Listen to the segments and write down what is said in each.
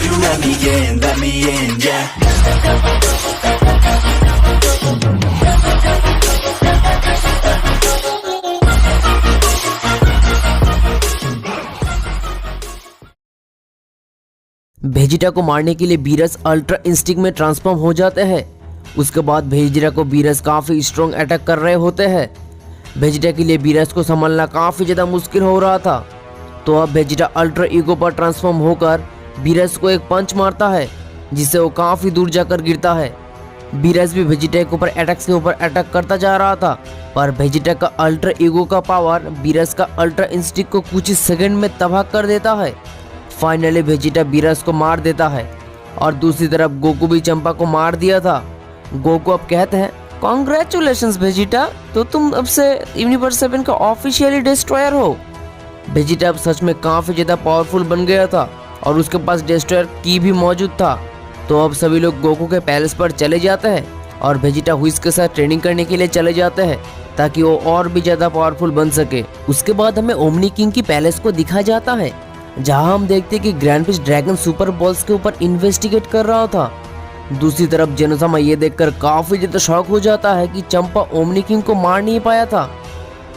you let me in, yeah. भेजिटा को मारने के लिए बीरस अल्ट्रा इंस्टिंक्ट में ट्रांसफॉर्म हो जाते हैं। उसके बाद भेजिटा को बीरस काफ़ी स्ट्रॉन्ग अटैक कर रहे होते हैं। भेजिटा के लिए बीरस को संभालना काफ़ी ज़्यादा मुश्किल हो रहा था। तो अब भेजिटा अल्ट्रा ईगो पर ट्रांसफॉर्म होकर बीरस को एक पंच मारता है, जिससे वो काफ़ी दूर जाकर गिरता है। बीरस भी भेजिटा के ऊपर अटैक करता जा रहा था, पर भेजिटा का अल्ट्रा ईगो का पावर बीरस का अल्ट्रा इंस्टिंक्ट को कुछ ही सेकंड में तबाह कर देता है। फाइनली भेजिटा बीरस को मार देता है। और दूसरी तरफ गोकू भी चंपा को मार दिया था। गोकू अब कहते हैं, कॉन्ग्रेचुलेशंस भेजिटा, तो तुम अब से यूनिवर्स 7 का ऑफिशियली डिस्ट्रॉयर हो। भेजिटा अब सच में काफ़ी ज़्यादा पावरफुल बन गया था और उसके पास डिस्ट्रॉयर की भी मौजूद था। तो अब सभी लोग गोकू के पैलेस पर चले जाते हैं और भेजिटा हुइस के साथ ट्रेनिंग करने के लिए चले जाते हैं, ताकि वो और भी ज़्यादा पावरफुल बन सके। उसके बाद हमें ओमनी किंग की पैलेस को दिखा जाता है, जहां हम देखते हैं कि ग्रैंड पिस्ट ड्रैगन सुपर बॉल्स के ऊपर इन्वेस्टिगेट कर रहा था। दूसरी तरफ जेनोसामा ये देखकर काफी ज्यादा शॉक हो जाता है कि चंपा ओमनी किंग को मार नहीं पाया था,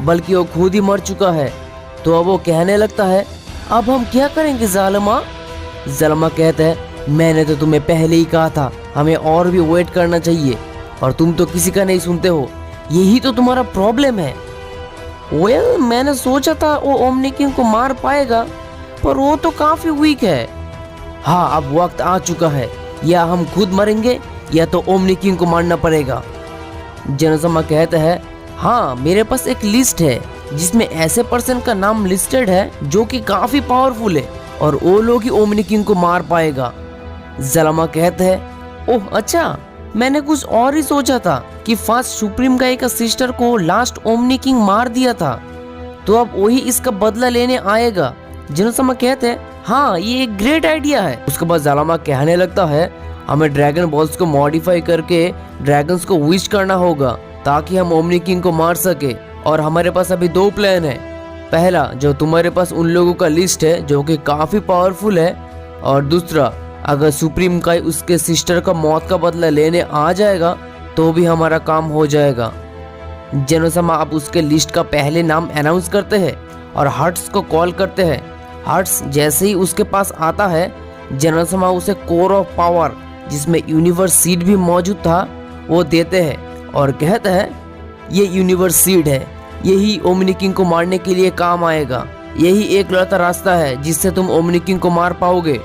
बल्कि वो खुद ही मर चुका है। तो अब वो कहने लगता है, अब हम क्या करेंगे जालिमा? जालिमा कहते हैं, मैंने तो तुम्हें पहले ही कहा था हमें और भी वेट करना चाहिए, और तुम तो किसी का नहीं सुनते हो। यही तो तुम्हारा प्रॉब्लम है। वेल, मैंने सोचा था वो ओमनी किंग को मार पाएगा, पर वो तो काफी वीक है। हाँ, अब वक्त आ चुका है, या हम खुद मरेंगे या तो ओमनी किंग को मारना पड़ेगा। जेनोसामा कहता है, हाँ, मेरे पास एक लिस्ट है जिसमें ऐसे पर्सन का नाम लिस्टेड है जो कि काफी पावरफुल है, और वो लोग ही ओमनी किंग को मार पाएगा। जालिमा कहता है, ओह अच्छा, मैंने कुछ और ही सोचा था कि फास्ट सुप्रीम गाय का सिस्टर को लास्ट ओमनी किंग मार दिया था, तो अब वही इसका बदला लेने आएगा। जेनोसामा कहते हैं, हाँ, ये एक ग्रेट आइडिया है। उसके बाद जालिमा कहने लगता है, हमें ड्रैगन बॉल्स को मॉडिफाई करके ड्रैगन्स को विश करना होगा ताकि हम ओमनी किंग को मार सके। और हमारे पास अभी दो प्लान है। पहला, जो तुम्हारे पास उन लोगों का लिस्ट है जो कि काफी पावरफुल है, और दूसरा, अगर सुप्रीम काई उसके सिस्टर का मौत का बदला लेने आ जाएगा तो भी हमारा काम हो जाएगा। जेनोसामा अब उसके लिस्ट का पहले नाम अनाउंस करते हैं और हर्ट्स को कॉल करते हैं। हर्ट्स जैसे ही उसके पास आता है, जेनोसामा उसे कोर ऑफ पावर, जिसमें यूनिवर्स सीड भी मौजूद था, वो देते हैं और कहते हैं, ये यूनिवर्स सीड है, यही ओमनी किंग को मारने के लिए काम आएगा। यही एक लौता रास्ता है जिससे तुम ओमनी किंग को मार पाओगे।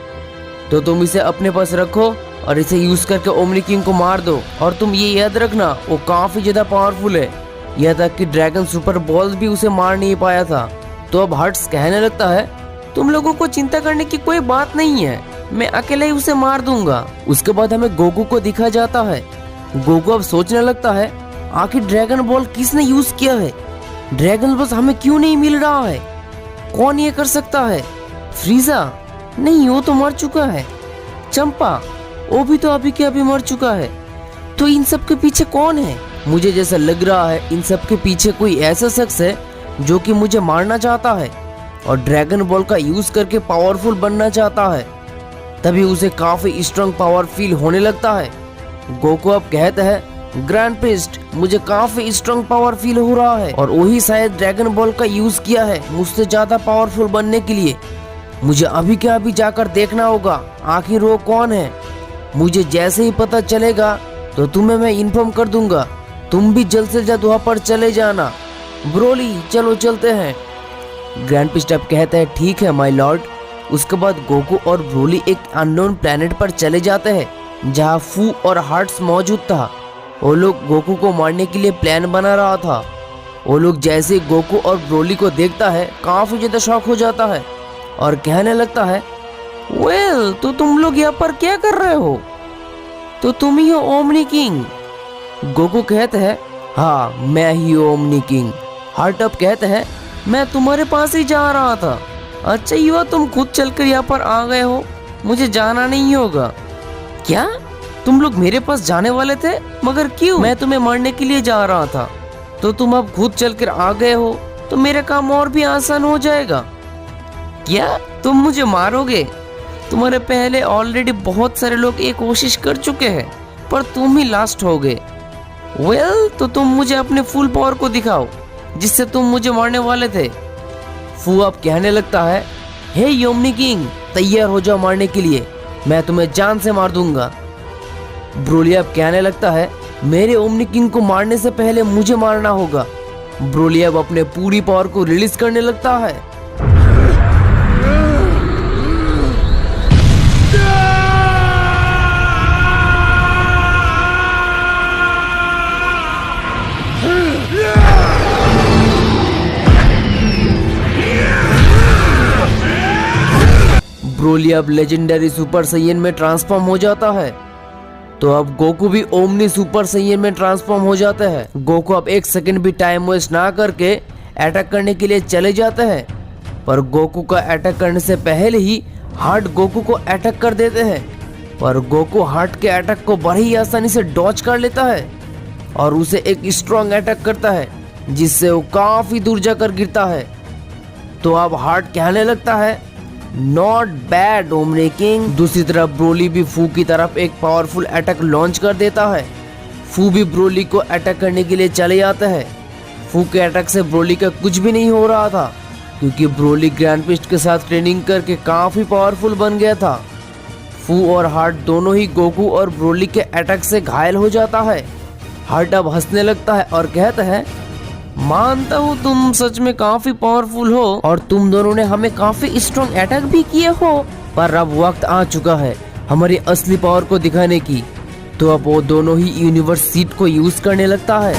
तो तुम इसे अपने पास रखो और इसे यूज करके ओमनी किंग को मार दो। और तुम ये याद रखना, वो काफी ज्यादा पावरफुल है, यह तक कि ड्रैगन सुपर बॉल्स भी उसे मार नहीं पाया था। तो अब हर्ट्स कहने लगता है, तुम लोगों को चिंता करने की कोई बात नहीं है, मैं अकेले ही उसे मार दूंगा। उसके बाद हमें गोकू को दिखा जाता है। गोकू अब सोचने लगता है, आखिर ड्रैगन बॉल किसने यूज किया है? ड्रैगन बॉल हमें क्यों नहीं मिल रहा है? कौन ये कर सकता है? फ्रीजा? नहीं, वो तो मर चुका है। चंपा? वो भी तो अभी के अभी मर चुका है। तो इन सब के पीछे कौन है? मुझे जैसा लग रहा है इन सब के पीछे कोई ऐसा शख्स है जो कि मुझे मारना चाहता है और ड्रैगन बॉल का यूज करके पावरफुल बनना चाहता है। तभी उसे काफी स्ट्रॉन्ग पावर फील होने लगता है। गोकू अब कहता है, ग्रैंड पिस्ट, मुझे काफी स्ट्रॉन्ग पावर फील हो रहा है और वही शायद ड्रैगन बॉल का यूज किया है मुझसे ज्यादा पावरफुल बनने के लिए। मुझे अभी के अभी जाकर देखना होगा आखिर वो कौन है। मुझे जैसे ही पता चलेगा तो तुम्हें मैं इन्फॉर्म कर दूंगा। तुम भी जल्द से जल्द वहाँ पर चले जाना। ब्रोली, चलो चलते हैं। ग्रैंड पिस्ट अब कहता है, ठीक है माय लॉर्ड। उसके बाद गोकू और ब्रोली एक अननोन प्लेनेट पर चले जाते हैं जहाँ फू और हार्ट्स मौजूद था। वो लोग गोकू को मारने के लिए प्लान बना रहा था। वो लोग जैसे गोकू और ब्रोली को देखता है, काफी ज्यादा शॉक हो जाता है और कहने लगता है, वेल, तो तुम लोग यहाँ पर क्या कर रहे हो? तो तुम ही हो ओमनी किंग? गोकू कहते हैं, हाँ, मैं ही ओमनी किंग। हार्ट अप कहते हैं, मैं तुम्हारे पास ही जा रहा था। अच्छा ही हुआ तुम खुद चलकर यहाँ पर आ गए हो, मुझे जाना नहीं होगा। क्या तुम लोग मेरे पास जाने वाले थे? मगर क्यों? मैं तुम्हें मारने के लिए जा रहा था, तो तुम अब खुद चलकर आ गए हो, तो मेरा काम और भी आसान हो जाएगा। क्या तुम मुझे मारोगे? तुम्हारे पहले ऑलरेडी बहुत सारे लोग ये कोशिश कर चुके हैं, पर तुम ही लास्ट हो गए। वेल, तो तुम मुझे अपने फुल पावर को दिखाओ जिससे तुम मुझे मारने वाले थे। फू अब कहने लगता है, हे योमनी किंग, तैयार हो जाओ मारने के लिए, मैं तुम्हें जान से मार दूंगा। ब्रोली अब कहने लगता है, मेरे ओमनी किंग को मारने से पहले मुझे मारना होगा। ब्रोली अब अपने पूरी पावर को रिलीज करने लगता है। ब्रोली अब लेजेंडरी सुपर सैयन में ट्रांसफॉर्म हो जाता है। तो अब गोकू भी ओमनी सुपर सैयन में ट्रांसफॉर्म हो जाते हैं। गोकू अब एक सेकंड भी टाइम वेस्ट ना करके अटैक करने के लिए चले जाते हैं, पर गोकू का अटैक करने से पहले ही हार्ट गोकू को अटैक कर देते हैं। पर गोकू हार्ट के अटैक को बड़ी ही आसानी से डॉच कर लेता है और उसे एक स्ट्रॉन्ग अटैक करता है जिससे वो काफी दूर जाकर गिरता है। तो अब हार्ट कहने लगता है, नॉट बैड ओमनी किंग। दूसरी तरफ ब्रोली भी फू की तरफ एक पावरफुल अटैक लॉन्च कर देता है। फू भी ब्रोली को अटैक करने के लिए चले जाते हैं। फू के अटैक से ब्रोली का कुछ भी नहीं हो रहा था क्योंकि ब्रोली ग्रैंड पिस्ट के साथ ट्रेनिंग करके काफी पावरफुल बन गया था। फू और हार्ट दोनों ही गोकू और ब्रोली के अटैक से घायल हो जाता है। हार्ट अब हंसने लगता है और कहता है, मानता हूँ तुम सच में काफी पावरफुल हो और तुम दोनों ने हमें काफी स्ट्रॉन्ग अटैक भी किए हो, पर अब वक्त आ चुका है हमारी असली पावर को दिखाने की। तो अब वो दोनों ही यूनिवर्स सीट को यूज करने लगता है।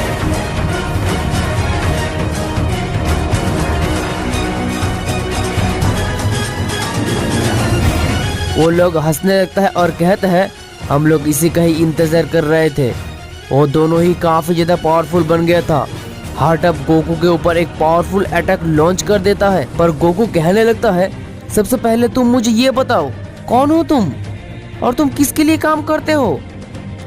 वो लोग हंसने लगता है और कहता है, हम लोग इसी का ही इंतजार कर रहे थे। वो दोनों ही काफी ज्यादा पावरफुल बन गया था। हार्ट अब गोकू के ऊपर एक पावरफुल अटैक लॉन्च कर देता है, पर गोकू कहने लगता है, सबसे पहले तुम मुझे ये बताओ, कौन हो तुम और तुम किसके लिए काम करते हो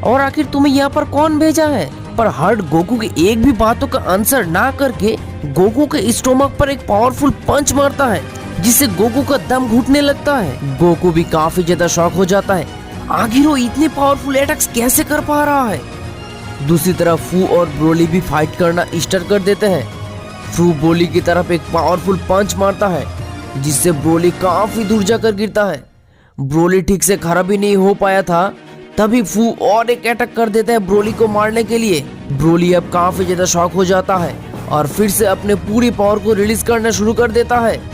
और आखिर तुम्हें यहाँ पर कौन भेजा है। पर हार्ट गोकू की एक भी बातों का आंसर ना करके गोकू के स्टोमक पर एक पावरफुल पंच मारता है जिससे गोकू का दम घुटने लगता है। गोकू भी काफी ज्यादा शॉक हो जाता है, आखिर वो इतने पावरफुल अटैक्स कैसे कर पा रहा है। दूसरी तरफ फू और ब्रोली भी फाइट करना स्टार्ट कर देते हैं। फू ब्रोली की तरफ एक पावरफुल पंच मारता है जिससे ब्रोली काफी दूर जाकर गिरता है। ब्रोली ठीक से खड़ा भी नहीं हो पाया था, तभी फू और एक अटैक कर देता है ब्रोली को मारने के लिए। ब्रोली अब काफी ज्यादा शॉक हो जाता है और फिर से अपने पूरी पावर को रिलीज करना शुरू कर देता है।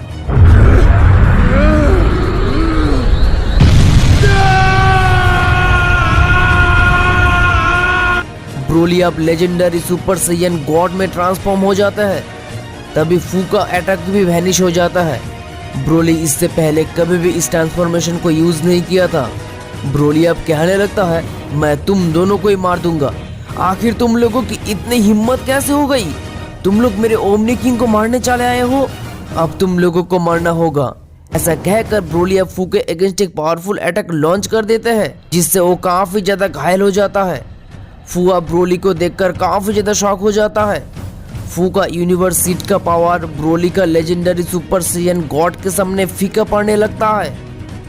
ब्रोली अब लेजेंडरी सुपर सैयन गॉड में ट्रांसफॉर्म हो जाता है। तभी फू का अटैक भी वैनिश हो जाता है। ब्रोली इससे पहले कभी भी इस ट्रांसफॉर्मेशन को यूज नहीं किया था। ब्रोली अब कहने लगता है, मैं तुम दोनों को ही मार दूंगा। आखिर तुम लोगों की इतनी हिम्मत कैसे हो गई? तुम लोग मेरे ओमनी किंग को मारने चले आए हो, अब तुम लोगों को मारना होगा। ऐसा कहकर ब्रोली अब फू के अगेंस्ट एक पावरफुल अटैक लॉन्च कर देते हैं जिससे वो काफी ज्यादा घायल हो जाता है। फू अब ब्रोली को देखकर काफी ज्यादा शॉक हो जाता है। फू का यूनिवर्स सीट का पावर ब्रोली का लेजेंडरी सुपर सैयन गॉड के सामने फीका पड़ने लगता है।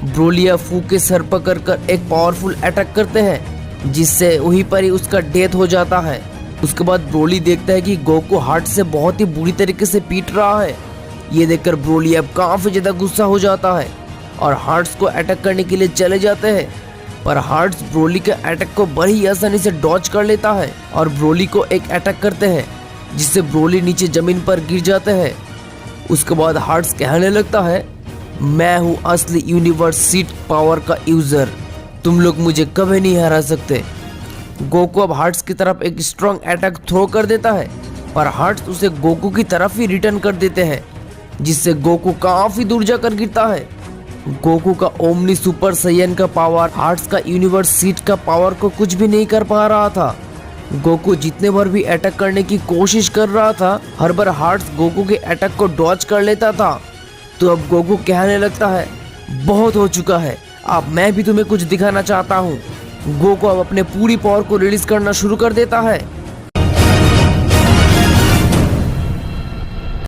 ब्रोली अब फू के सर पकड़ कर एक पावरफुल अटैक करते हैं जिससे वहीं पर ही उसका डेथ हो जाता है। उसके बाद ब्रोली देखता है कि गोकू हार्ट से बहुत ही बुरी तरीके से पीट रहा है। ये देखकर ब्रोली अब काफी ज्यादा गुस्सा हो जाता है और हार्ट्स को अटैक करने के लिए चले जाते हैं, पर हार्ट्स ब्रोली के अटैक को बड़ी आसानी से डॉच कर लेता है और ब्रोली को एक अटैक करते हैं जिससे ब्रोली नीचे जमीन पर गिर जाते हैं। उसके बाद हार्ट्स कहने लगता है, मैं हूँ असली यूनिवर्स सीट पावर का यूजर, तुम लोग मुझे कभी नहीं हरा सकते। गोकू अब हार्ट्स की तरफ एक स्ट्रॉन्ग अटैक थ्रो कर देता है, पर हार्ट्स उसे गोकू की तरफ ही रिटर्न कर देते हैं जिससे गोकू काफी दूर जाकर गिरता है। गोकू का ओमनी सुपर सैयन का पावर हार्ट्स का यूनिवर्स सीट का पावर को कुछ भी नहीं कर पा रहा था। गोकू जितने बार भी अटैक करने की कोशिश कर रहा था, हर बार हार्ट्स गोकू के अटैक को डॉच कर लेता था। तो अब गोकू कहने लगता है, बहुत हो चुका है, अब मैं भी तुम्हें कुछ दिखाना चाहता हूँ। गोकू अब अपने पूरी पावर को रिलीज करना शुरू कर देता है